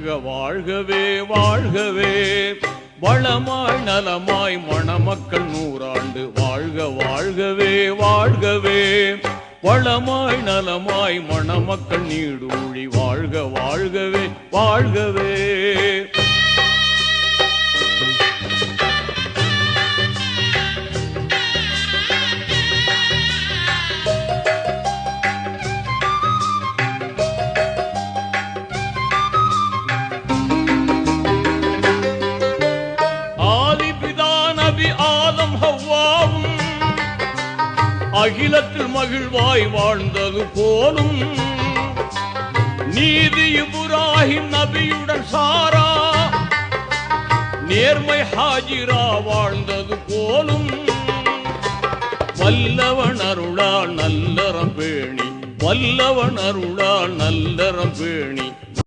வாழ்க வாழ்கவே வாழ்கவே வளமாய் நலமாய் மணமக்கள் நூறாண்டு வாழ்க வாழ்கவே வாழ்கவே வளமாய் நலமாய் மணமக்கள் நீடூழி வாழ்க வாழ்கவே வாழ்கவே அகிலத்தில் மகிழ்வாய் வாழ்ந்தது போலும் நீதி இப்ராஹிம் நபியுடன் சாரா நேர்மை ஹாஜிரா வாழ்ந்தது போலும் வல்லவன் அருளால் நல்லறம் பேணி வல்லவன் அருளால் நல்லறம் பேணி